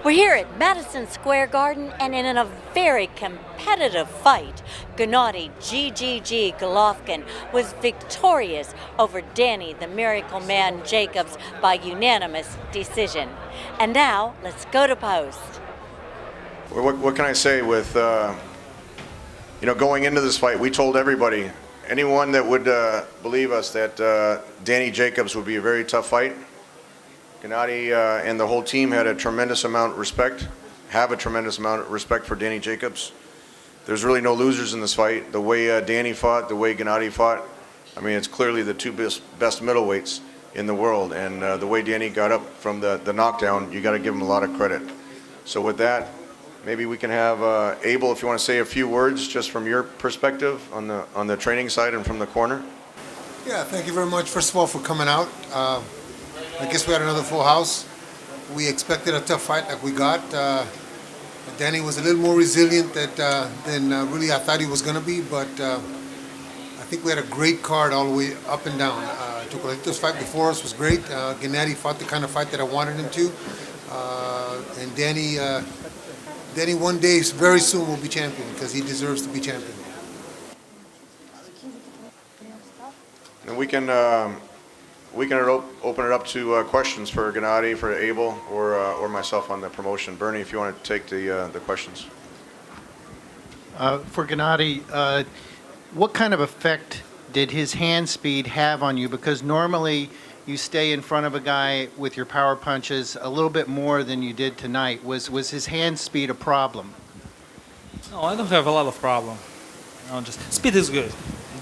We're here at Madison Square Garden, and in a very competitive fight, Gennady Golovkin was victorious over Danny the Miracle Man Jacobs by unanimous decision. And now, let's go to post. What can I say with, going into this fight, we told everybody, anyone that would believe us that Danny Jacobs would be a very tough fight. Gennady and the whole team had a tremendous amount of respect, have a tremendous amount of respect for Danny Jacobs. There's really no losers in this fight. The way Danny fought, the way Gennady fought, I mean, it's clearly the two best middleweights in the world. And the way Danny got up from the knockdown, you got to give him a lot of credit. So with that, maybe we can have Abel, if you want to say a few words just from your perspective on the training side and from the corner. Yeah, thank you very much, first of all, for coming out. I guess we had another full house. We expected a tough fight like we got. Danny was a little more resilient than really I thought he was going to be, but I think we had a great card all the way up and down. Chocolatito's fight before us was great. Gennady fought the kind of fight that I wanted him to. And Danny one day, very soon, will be champion because he deserves to be champion. And we can open it up to questions for Gennady, for Abel, or myself on the promotion. Bernie, if you want to take the questions. For Gennady, what kind of effect did his hand speed have on you? Because normally you stay in front of a guy with your power punches a little bit more than you did tonight. Was his hand speed a problem? No, I don't have a lot of problem. Just speed is good,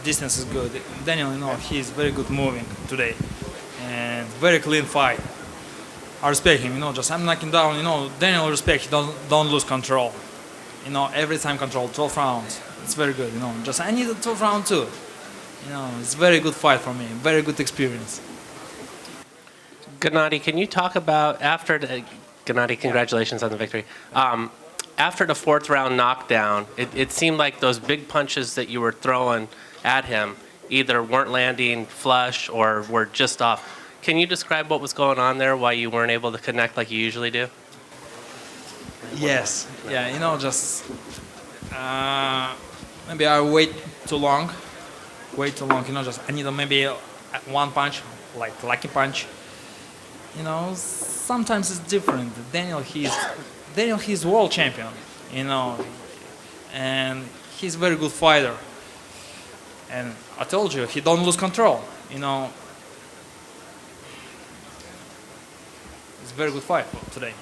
distance is good. Daniel, he's very good moving today, and very clean fight. I respect him. Just I'm knocking down. Daniel respect. He don't lose control. Every time control 12 rounds. It's very good. Just I need a 12 round too. It's very good fight for me. Very good experience. Gennady, can you talk about Gennady, congratulations on the victory. After the fourth round knockdown, it seemed like those big punches that you were throwing at him either weren't landing flush or were just off. Can you describe what was going on there, why you weren't able to connect like you usually do? Yes. Yeah, just maybe I wait too long. Just I need maybe one punch, like lucky punch. Sometimes it's different. Daniel, he's world champion, and he's a very good fighter. And I told you, he don't lose control, It's a very good fight today.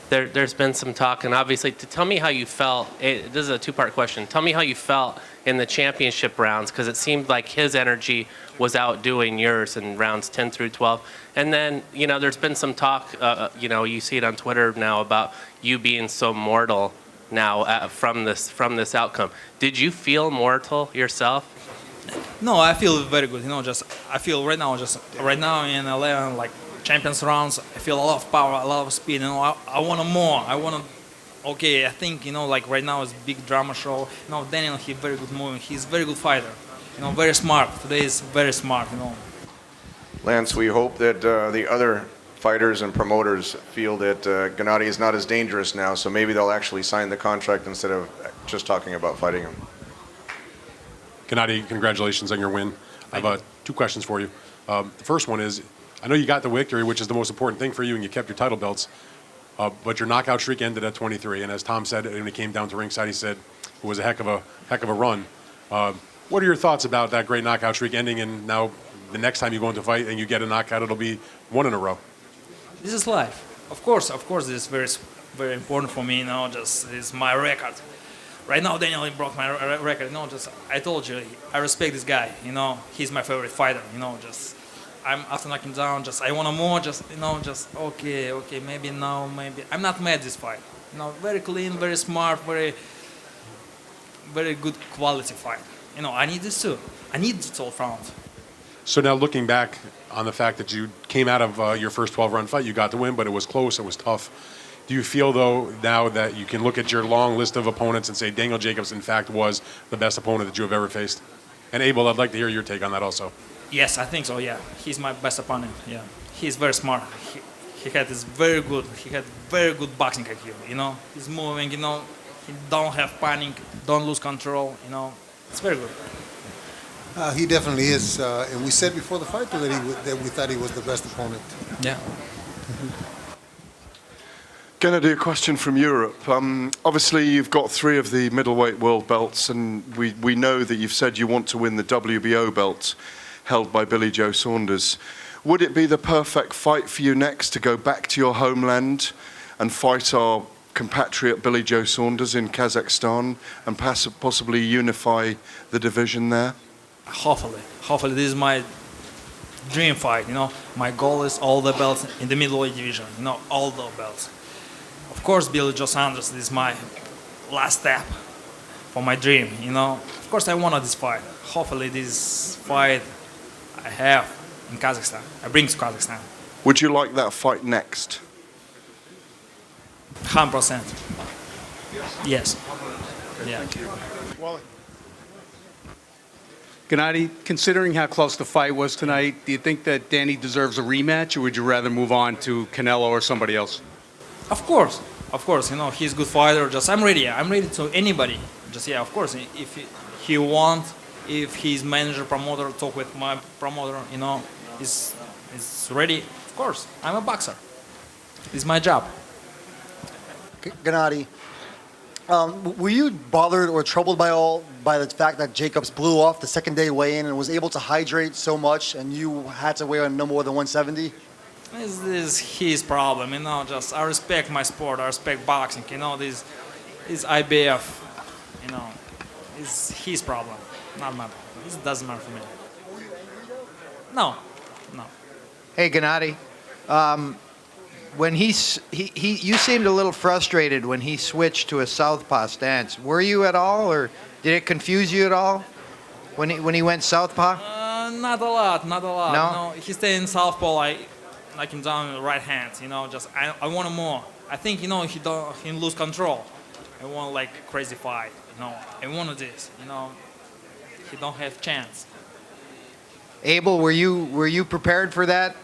There's been some talk, and obviously, tell me how you felt. This is a two-part question. Tell me how you felt in the championship rounds, because it seemed like his energy was outdoing yours in rounds 10 through 12. And then, there's been some talk, you see it on Twitter now about you being so mortal now from this outcome. Did you feel mortal yourself? No, I feel very good. I feel right now in 11 champions rounds, I feel a lot of power, a lot of speed. I want more. I think right now it's big drama show. Daniel, he's very good moving. He's a very good fighter. Very smart. Today is very smart. Lance, we hope that the other fighters and promoters feel that Gennady is not as dangerous now, so maybe they'll actually sign the contract instead of just talking about fighting him. Gennady, congratulations on your win. I have two questions for you. The first one is, I know you got the victory, which is the most important thing for you, and you kept your title belts, but your knockout streak ended at 23. And as Tom said, when he came down to ringside, he said it was a heck of a run. What are your thoughts about that great knockout streak ending, and now the next time you go into a fight and you get a knockout, it'll be one in a row? This is life. Of course, this is very, very important for me. Just it's my record. Right now, Daniel broke my record. I told you, I respect this guy. He's my favorite fighter. I'm after knocking down. I want more. Okay. Maybe now, maybe I'm not mad this fight. Very clean, very smart, very, very good quality fight. I need this too. I need the 12 rounds. So now looking back on the fact that you came out of your first 12-round fight, you got the win, but it was close, it was tough. Do you feel, though, now that you can look at your long list of opponents and say Daniel Jacobs, in fact, was the best opponent that you have ever faced? And Abel, I'd like to hear your take on that also. Yes, I think so, yeah. He's my best opponent, yeah. He's very smart. he had very good boxing IQ. He's moving. He don't have panic, don't lose control. It's very good. He definitely is, and we said before the fight that we thought he was the best opponent. Yeah. Gennady, a question from Europe. Obviously, you've got 3 of the middleweight world belts, and we know that you've said you want to win the WBO belt held by Billy Joe Saunders. Would it be the perfect fight for you next to go back to your homeland and fight our compatriot Billy Joe Saunders in Kazakhstan and possibly unify the division there? Hopefully this is my dream fight. My goal is all the belts in the middleweight division. All the belts. Of course, Billy Joe Saunders is my last step for my dream. Of course, I wanted this fight. Hopefully, this fight I have in Kazakhstan, I bring to Kazakhstan. Would you like that fight next? 100%. Yes. Yeah. Gennady, considering how close the fight was tonight, do you think that Danny deserves a rematch, or would you rather move on to Canelo or somebody else? Of course. He's a good fighter. I'm ready to anybody. Of course, if he wants, if his manager, promoter, talk with my promoter, is ready. Of course, I'm a boxer. It's my job. Gennady, were you bothered or troubled by the fact that Jacobs blew off the second day weigh-in and was able to hydrate so much, and you had to weigh on no more than 170? This is his problem, I respect my sport, I respect boxing, this is IBF, it's his problem, not my problem. This doesn't matter for me. No. Hey, Gennady, when you seemed a little frustrated when he switched to a southpaw stance. Were you at all, or did it confuse you at all when he went southpaw? Not a lot. No? He stayed in southpaw, like him down with the right hand, I want him more. I think, he lose control. I want like a crazy fight, I want this, he don't have chance. Abel, were you prepared for that?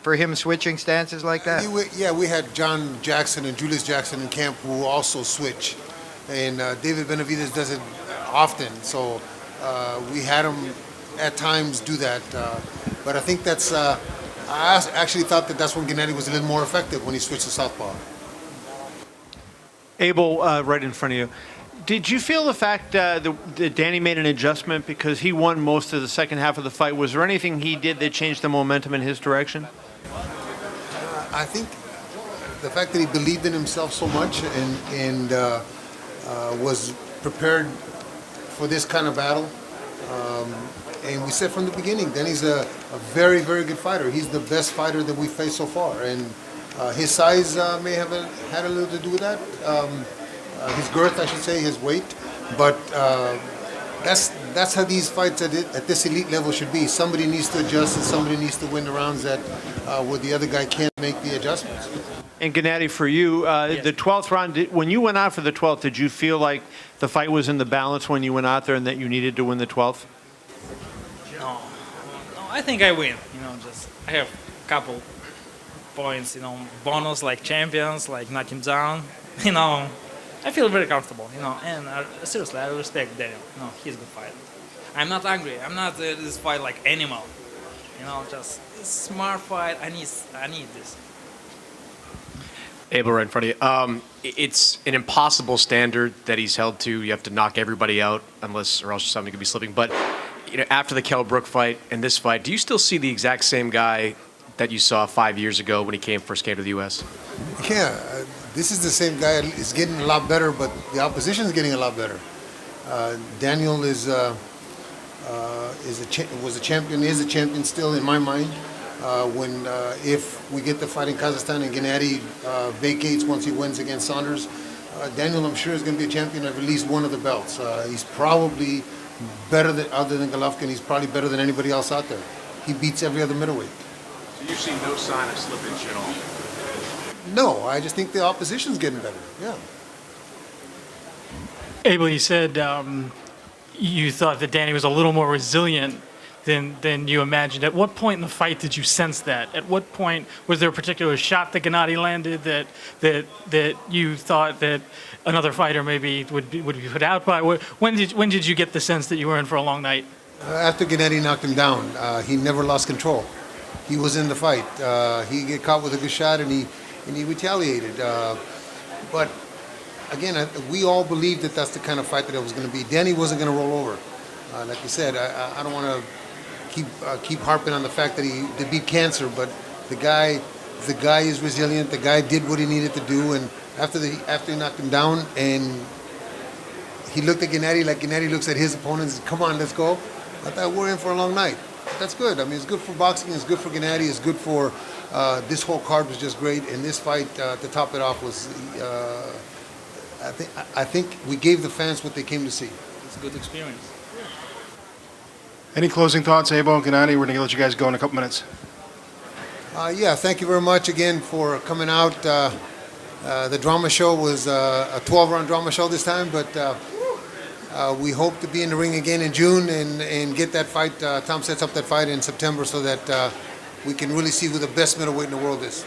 For him switching stances like that? We had John Jackson and Julius Jackson in camp who also switch, and David Benavidez does it often, so we had him at times do that, but I think that's I actually thought that's when Gennady was a little more effective, when he switched to southpaw. Abel, right in front of you. Did you feel the fact that Danny made an adjustment because he won most of the second half of the fight? Was there anything he did that changed the momentum in his direction? I think the fact that he believed in himself so much and was prepared for this kind of battle. And we said from the beginning, Danny's a very, very good fighter. He's the best fighter that we've faced so far. And his size may have had a little to do with that. His girth, I should say, his weight. But that's how these fights at this elite level should be. Somebody needs to adjust and somebody needs to win the rounds where the other guy can't make the adjustments. And Gennady, for you, Yes. the 12th round, when you went out for the 12th, did you feel like the fight was in the balance when you went out there and that you needed to win the 12th? No, I think I win. I have a couple points, bonus like champions, like knock him down. I feel very comfortable, and seriously, I respect Daniel. He's a good fighter. I'm not angry. I'm not this fight like animal. Just a smart fight. I need this. Abel, right in front of you. It's an impossible standard that he's held to. You have to knock everybody out, or else something could be slipping. But after the Kell Brook fight and this fight, do you still see the exact same guy that you saw 5 years ago when he first came to the U.S.? Yeah, this is the same guy. It's getting a lot better, but the opposition is getting a lot better. Daniel was a champion. Is a champion still in my mind. If we get the fight in Kazakhstan and Gennady vacates once he wins against Saunders, Daniel, I'm sure, is going to be a champion of at least one of the belts. He's probably better other than Golovkin. He's probably better than anybody else out there. He beats every other middleweight. So you see no sign of slippage at all? No, I just think the opposition's getting better. Yeah. Abel, you said you thought that Danny was a little more resilient than you imagined. At what point in the fight did you sense that? At what point was there a particular shot that Gennady landed that you thought that another fighter maybe would be put out by? When did you get the sense that you were in for a long night? After Gennady knocked him down, he never lost control. He was in the fight. He get caught with a good shot, and he retaliated. But again, we all believed that that's the kind of fight that it was going to be. Danny wasn't going to roll over. Like you said, I don't want to keep harping on the fact that he beat cancer, but the guy is resilient. The guy did what he needed to do, and after he knocked him down, and he looked at Gennady like Gennady looks at his opponents. Come on, let's go. I thought we're in for a long night. That's good. I mean, it's good for boxing. It's good for Gennady. It's good for this whole card was just great, and this fight to top it off was. I think we gave the fans what they came to see. It's a good experience. Any closing thoughts, Abel and Gennady? We're going to let you guys go in a couple minutes. Yeah, thank you very much again for coming out. The drama show was a 12-round drama show this time, but we hope to be in the ring again in June and get that fight. Tom sets up that fight in September so that we can really see who the best middleweight in the world is.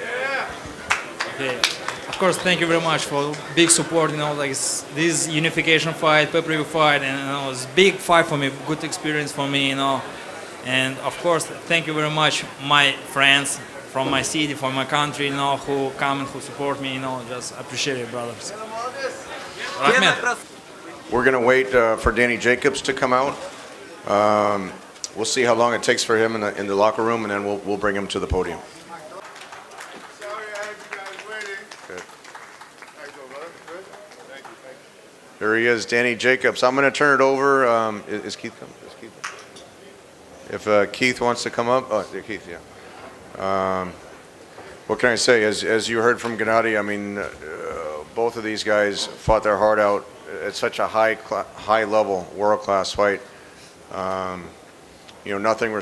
Okay. Of course, thank you very much for big support. Like this unification fight, pay-per-view fight, and it's a big fight for me, good experience for me. And of course, thank you very much, my friends from my city, from my country, who come and who support me. Just appreciate it, brothers. We're going to wait for Danny Jacobs to come out. We'll see how long it takes for him in the locker room, and then we'll bring him to the podium. There he is, Danny Jacobs. I'm going to turn it over. Is Keith coming? If Keith wants to come up. Oh, there, Keith, yeah. What can I say? As you heard from Gennady, I mean, both of these guys fought their heart out at such a high level, world-class fight. Nothing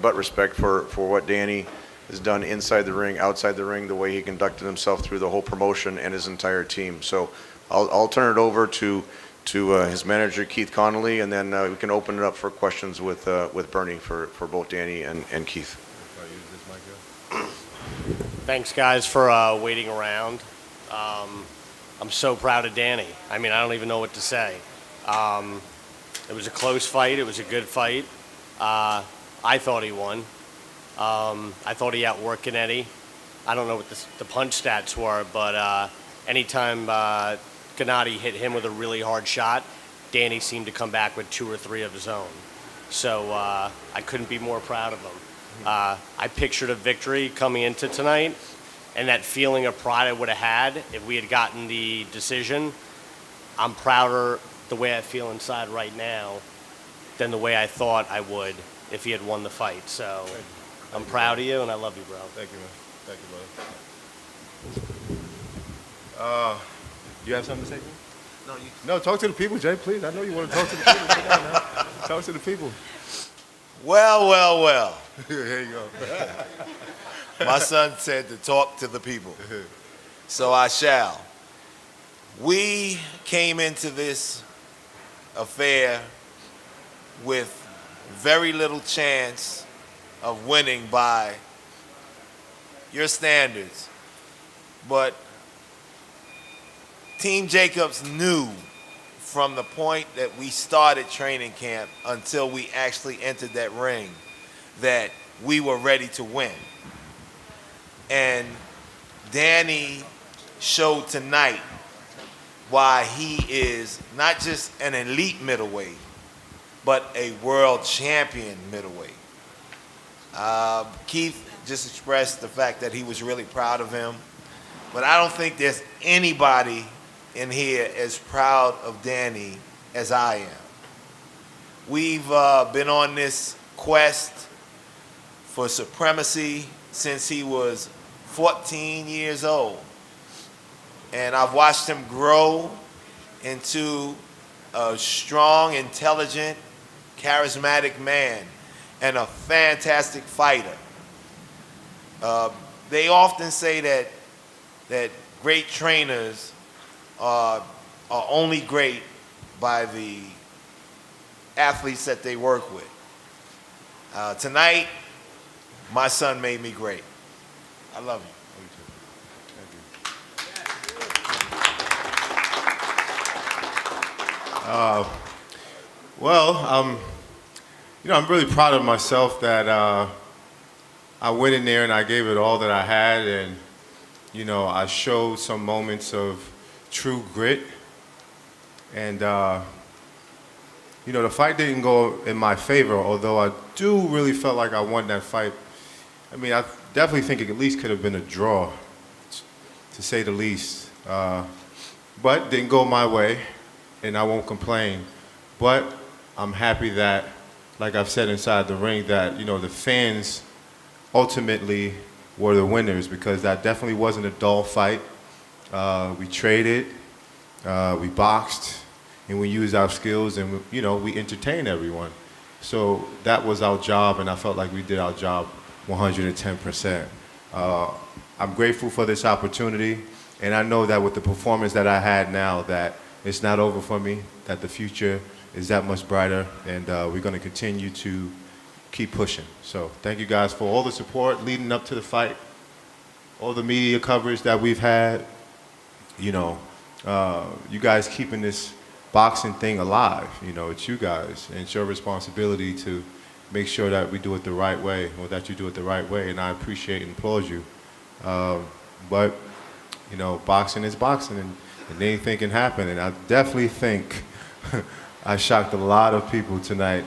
but respect for what Danny has done inside the ring, outside the ring, the way he conducted himself through the whole promotion and his entire team. So I'll turn it over to his manager, Keith Connolly, and then we can open it up for questions with Bernie for both Danny and Keith. Thanks, guys, for waiting around. I'm so proud of Danny. I mean, I don't even know what to say. It was a close fight. It was a good fight. I thought he won. I thought he outworked Gennady. I don't know what the punch stats were, but anytime Gennady hit him with a really hard shot, Danny seemed to come back with 2 or 3 of his own. So I couldn't be more proud of him. I pictured a victory coming into tonight, and that feeling of pride I would have had if we had gotten the decision. I'm prouder the way I feel inside right now than the way I thought I would if he had won the fight. So I'm proud of you, and I love you, bro. Thank you, man. Thank you, brother. You have something to say, man? No, talk to the people, Jay, please. I know you want to talk to the people. Sit down now. Talk to the people. Well. Here you go. My son said to talk to the people. So I shall. We came into this affair with very little chance of winning by your standards. But Team Jacobs knew from the point that we started training camp until we actually entered that ring that we were ready to win. And Danny showed tonight why he is not just an elite middleweight, but a world champion middleweight. Keith just expressed the fact that he was really proud of him, but I don't think there's anybody in here as proud of Danny as I am. We've been on this quest for supremacy since he was 14 years old. And I've watched him grow into a strong, intelligent, charismatic man and a fantastic fighter. They often say that great trainers are only great by the athletes that they work with. Tonight, my son made me great. I love you. I'm really proud of myself that I went in there and I gave it all that I had, and I showed some moments of true grit. And the fight didn't go in my favor, although I do really felt like I won that fight. I mean, I definitely think it at least could have been a draw, to say the least. But didn't go my way, and I won't complain. But I'm happy that, like I've said inside the ring, that the fans ultimately were the winners, because that definitely wasn't a dull fight. We traded, we boxed, and we used our skills, and we entertained everyone. So that was our job, and I felt like we did our job 110%. I'm grateful for this opportunity, and I know that with the performance that I had now, that it's not over for me, that the future is that much brighter, and we're going to continue to keep pushing. So thank you guys for all the support leading up to the fight, all the media coverage that we've had. You guys keeping this boxing thing alive. It's you guys, and it's your responsibility to make sure that we do it the right way, or that you do it the right way, and I appreciate and applaud you. But boxing is boxing, and anything can happen, and I definitely think I shocked a lot of people tonight,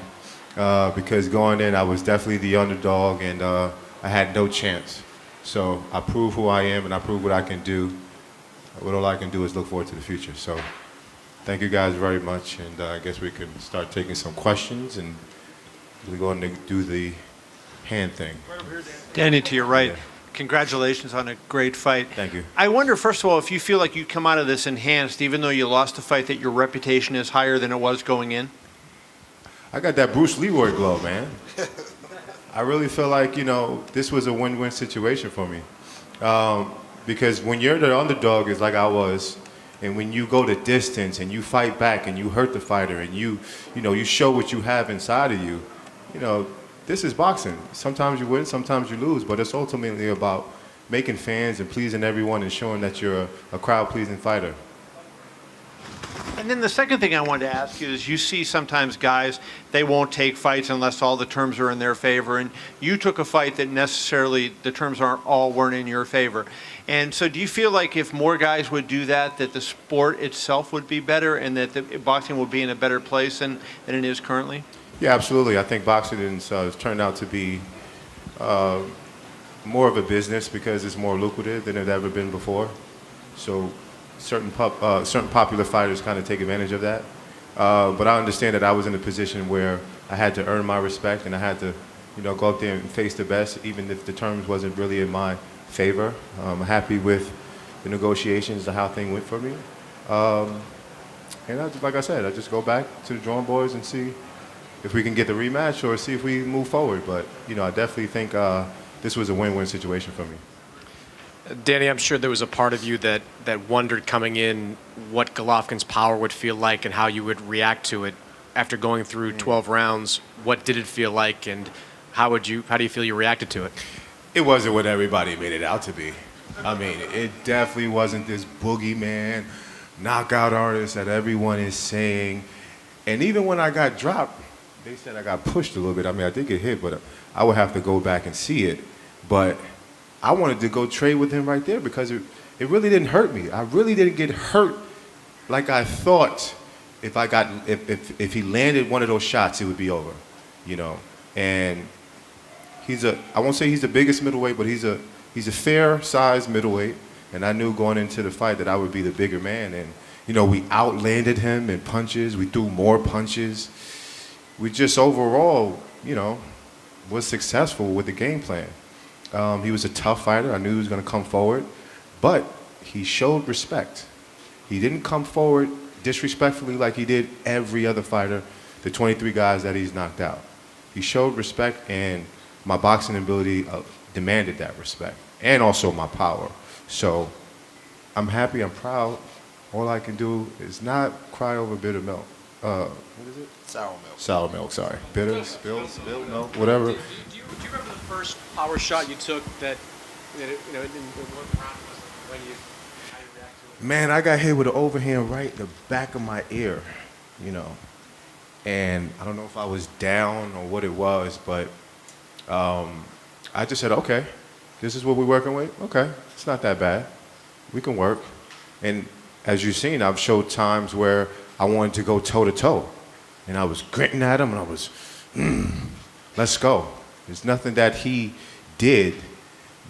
because going in, I was definitely the underdog, and I had no chance. So I proved who I am, and I proved what I can do. What all I can do is look forward to the future. So thank you guys very much, and I guess we can start taking some questions, and we're going to do the hand thing. Danny, to your right, congratulations on a great fight. Thank you. I wonder, first of all, if you feel like you come out of this enhanced, even though you lost the fight, that your reputation is higher than it was going in? I got that Bruce Leroy glow, man. I really feel like, this was a win-win situation for me. Because when you're the underdog, is like I was, and when you go the distance and you fight back and you hurt the fighter and you show what you have inside of you, this is boxing. Sometimes you win, sometimes you lose, but it's ultimately about making fans and pleasing everyone and showing that you're a crowd-pleasing fighter. And then the second thing I wanted to ask you is, you see sometimes guys, they won't take fights unless all the terms are in their favor, and you took a fight that necessarily the terms weren't in your favor. And so do you feel like if more guys would do that, that the sport itself would be better, and that the boxing would be in a better place than it is currently? Yeah, absolutely. I think boxing has turned out to be more of a business, because it's more lucrative than it's ever been before. So certain popular fighters kind of take advantage of that. But I understand that I was in a position where I had to earn my respect, and I had to, go up there and face the best, even if the terms wasn't really in my favor. I'm happy with the negotiations and how things went for me. And like I said, I just go back to the drawing boards and see if we can get the rematch or see if we move forward. But, I definitely think this was a win-win situation for me. Danny, I'm sure there was a part of you that wondered coming in what Golovkin's power would feel like and how you would react to it. After going through 12 rounds, what did it feel like, and how do you feel you reacted to it? It wasn't what everybody made it out to be. I mean, it definitely wasn't this boogeyman knockout artist that everyone is saying. And even when I got dropped, they said I got pushed a little bit. I mean, I did get hit, but I would have to go back and see it. But I wanted to go trade with him right there, because it really didn't hurt me. I really didn't get hurt like I thought. If he landed one of those shots, it would be over, And I won't say he's the biggest middleweight, but he's a fair-sized middleweight. And I knew going into the fight that I would be the bigger man. And we outlanded him in punches. We threw more punches. We just overall, was successful with the game plan. He was a tough fighter. I knew he was going to come forward, but he showed respect. He didn't come forward disrespectfully like he did every other fighter, the 23 guys that he's knocked out. He showed respect, and my boxing ability demanded that respect, and also my power. So I'm happy, I'm proud. All I can do is not cry over bitter milk. What is it? Sour milk. Sour milk, sorry. Bitter, spill, no, whatever. Do you remember the first power shot you took that, it didn't work around when you, how you reacted to it? Man, I got hit with an overhand right in the back of my ear, And I don't know if I was down or what it was, but I just said, okay, this is what we're working with. Okay, it's not that bad. We can work. And as you've seen, I've showed times where I wanted to go toe-to-toe. And I was gritting at him, and I was, let's go. There's nothing that he did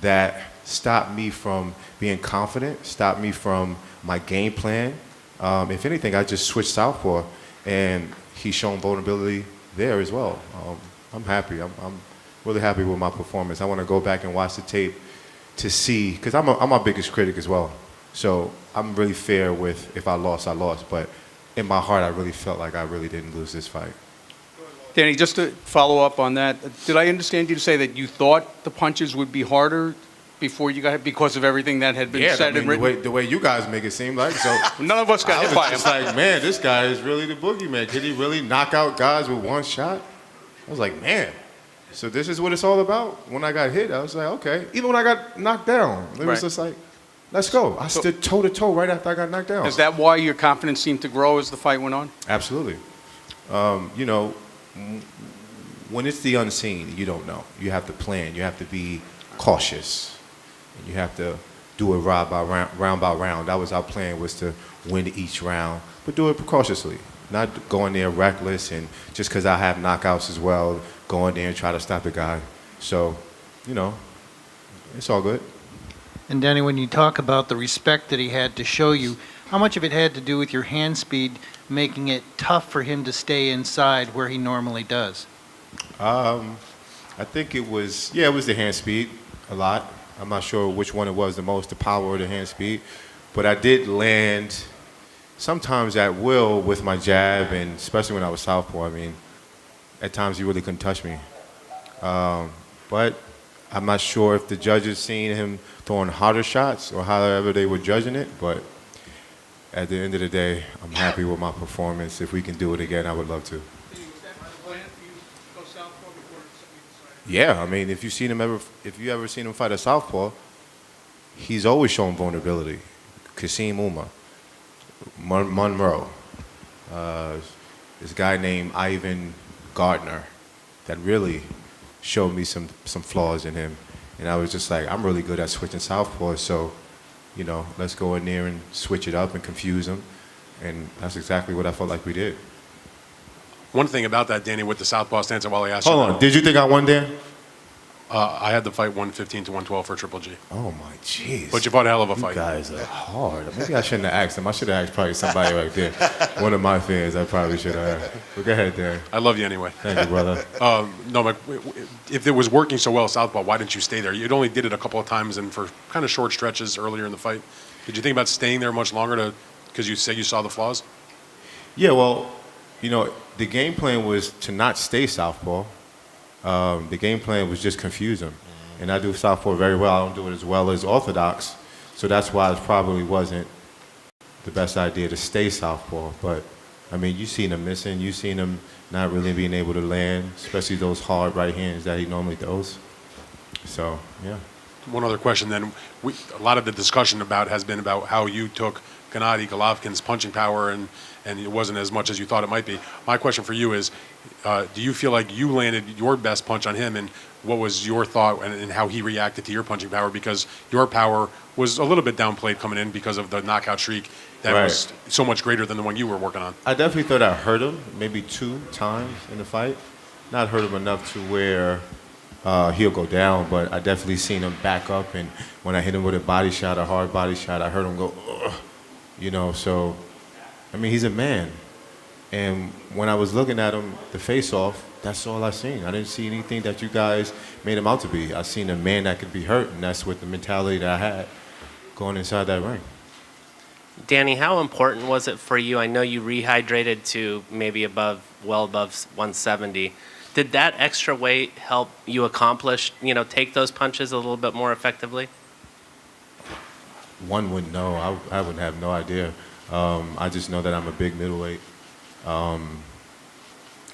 that stopped me from being confident, stopped me from my game plan. If anything, I just switched southpaw, and he's shown vulnerability there as well. I'm happy. I'm really happy with my performance. I want to go back and watch the tape to see, because I'm my biggest critic as well. So I'm really fair with if I lost, I lost. But in my heart, I really felt like I really didn't lose this fight. Danny, just to follow up on that, did I understand you to say that you thought the punches would be harder before you got hit because of everything that had been said and written? The way you guys make it seem like. So none of us got hit by him. It's like, man, this guy is really the boogeyman. Could he really knock out guys with one shot? I was like, man. So this is what it's all about. When I got hit, I was like, okay. Even when I got knocked down, it was just like, let's go. I stood toe-to-toe right after I got knocked down. Is that why your confidence seemed to grow as the fight went on? Absolutely. When it's the unseen, you don't know. You have to plan. You have to be cautious. And you have to do it round by round. That was our plan, was to win each round, but do it cautiously. Not go in there reckless and just because I have knockouts as well, go in there and try to stop the guy. So, it's all good. And Danny, when you talk about the respect that he had to show you, how much of it had to do with your hand speed making it tough for him to stay inside where he normally does? I think it was the hand speed a lot. I'm not sure which one it was the most, the power or the hand speed. But I did land sometimes at will with my jab, and especially when I was southpaw. I mean, at times he really couldn't touch me. But I'm not sure if the judges seen him throwing harder shots or however they were judging it. But at the end of the day, I'm happy with my performance. If we can do it again, I would love to. Yeah, I mean, if you ever seen him fight a southpaw, he's always shown vulnerability. Kasim Uma, Monroe, this guy named Ivan Gardner, that really showed me some flaws in him, and I was just like, I'm really good at switching southpaws, so let's go in there and switch it up and confuse him, and that's exactly what I felt like we did. One thing about that, Danny, with the southpaw stance, while I asked you. Hold on, did you think I won, Dan? I had the fight 115 to 112 for Triple G. Oh my jeez. But you fought a hell of a fight. You guys are hard. Maybe I shouldn't have asked him. I should have asked probably somebody right there. One of my fans, I probably should have. But go ahead, Dan. I love you anyway. Thank you, brother. No, but if it was working so well, southpaw, why didn't you stay there? You only did it a couple of times and for kind of short stretches earlier in the fight. Did you think about staying there much longer because you said you saw the flaws? Yeah, well, the game plan was to not stay southpaw. The game plan was just confuse him. And I do southpaw very well. I don't do it as well as orthodox. So that's why it probably wasn't the best idea to stay southpaw. But, I mean, you've seen him missing. You've seen him not really being able to land, especially those hard right hands that he normally throws. So, yeah. One other question then. A lot of the discussion has been about how you took Gennady Golovkin's punching power and it wasn't as much as you thought it might be. My question for you is, do you feel like you landed your best punch on him, and what was your thought and how he reacted to your punching power? Because your power was a little bit downplayed coming in because of the knockout streak that was so much greater than the one you were working on. I definitely thought I hurt him maybe 2 times in the fight. Not hurt him enough to where he'll go down, but I definitely seen him back up, and when I hit him with a body shot, a hard body shot, I heard him go, ugh, so, I mean, he's a man. And when I was looking at him, the face-off, that's all I seen. I didn't see anything that you guys made him out to be. I seen a man that could be hurt, and that's what the mentality that I had going inside that ring. Danny, how important was it for you? I know you rehydrated to maybe well above 170. Did that extra weight help you accomplish, take those punches a little bit more effectively? One wouldn't know. I would have no idea. I just know that I'm a big middleweight. And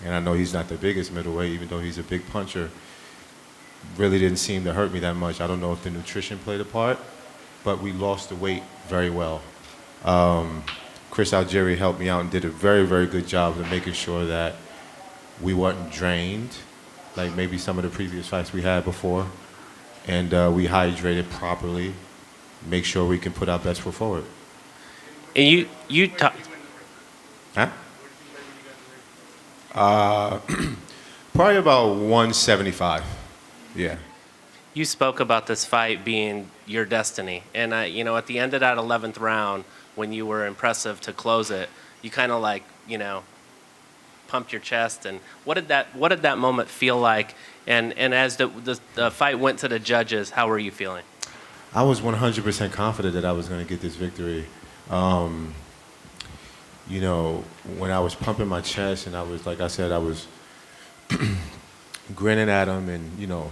I know he's not the biggest middleweight, even though he's a big puncher. Really didn't seem to hurt me that much. I don't know if the nutrition played a part, but we lost the weight very well. Chris Algieri helped me out and did a very, very good job of making sure that we weren't drained, like maybe some of the previous fights we had before. And we hydrated properly, make sure we can put our best foot forward. And you talk. Huh? Probably about 175. Yeah. You spoke about this fight being your destiny, and you know, at the end of that 11th round, when you were impressive to close it, you kind of like, you know, pumped your chest. And what did that moment feel like? And as the fight went to the judges, how were you feeling? I was 100% confident that I was going to get this victory. You know, when I was pumping my chest and I was, like I said, I was grinning at him and, you know,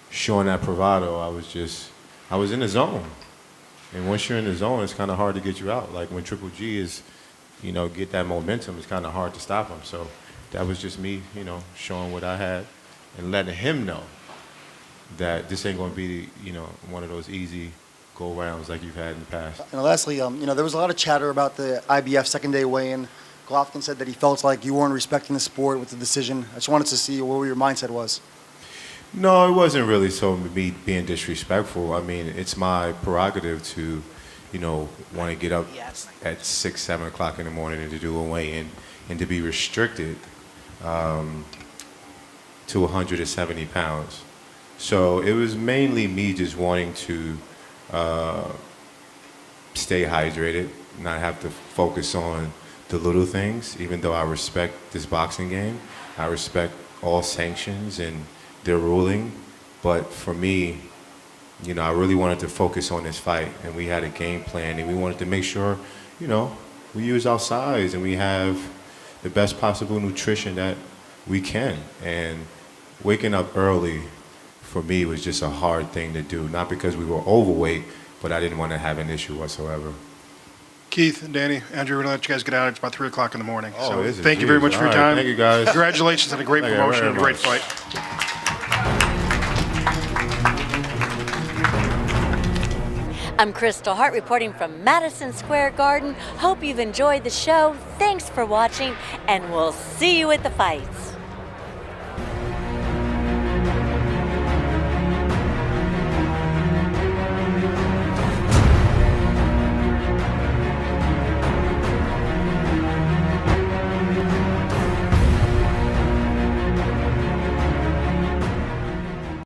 showing that bravado, I was in the zone. And once you're in the zone, it's kind of hard to get you out. Like when Triple G is, you know, get that momentum, it's kind of hard to stop him. So that was just me, you know, showing what I had and letting him know that this ain't going to be, you know, one of those easy go-rounds like you've had in the past. And lastly, you know, there was a lot of chatter about the IBF second-day weigh-in. Golovkin said that he felt like you weren't respecting the sport with the decision. I just wanted to see where your mindset was. No, it wasn't really so me being disrespectful. I mean, it's my prerogative to, you know, want to get up at 6, 7 o'clock in the morning and to do a weigh-in and to be restricted to 170 pounds. So it was mainly me just wanting to stay hydrated, not have to focus on the little things, even though I respect this boxing game. I respect all sanctions and their ruling, but for me, you know, I really wanted to focus on this fight, and we had a game plan, and we wanted to make sure, you know, we use our size and we have the best possible nutrition that we can. And waking up early for me was just a hard thing to do, not because we were overweight, but I didn't want to have an issue whatsoever. Keith and Danny, Andrew, we're going to let you guys get out. It's about 3 o'clock in the morning. Oh, so is it? thank you very much for your time. Thank you, guys. Congratulations on a great Thank you promotion very and a great much. fight. I'm Kristal Hart reporting from Madison Square Garden. Hope you've enjoyed the show. Thanks for watching, and we'll see you at the fights.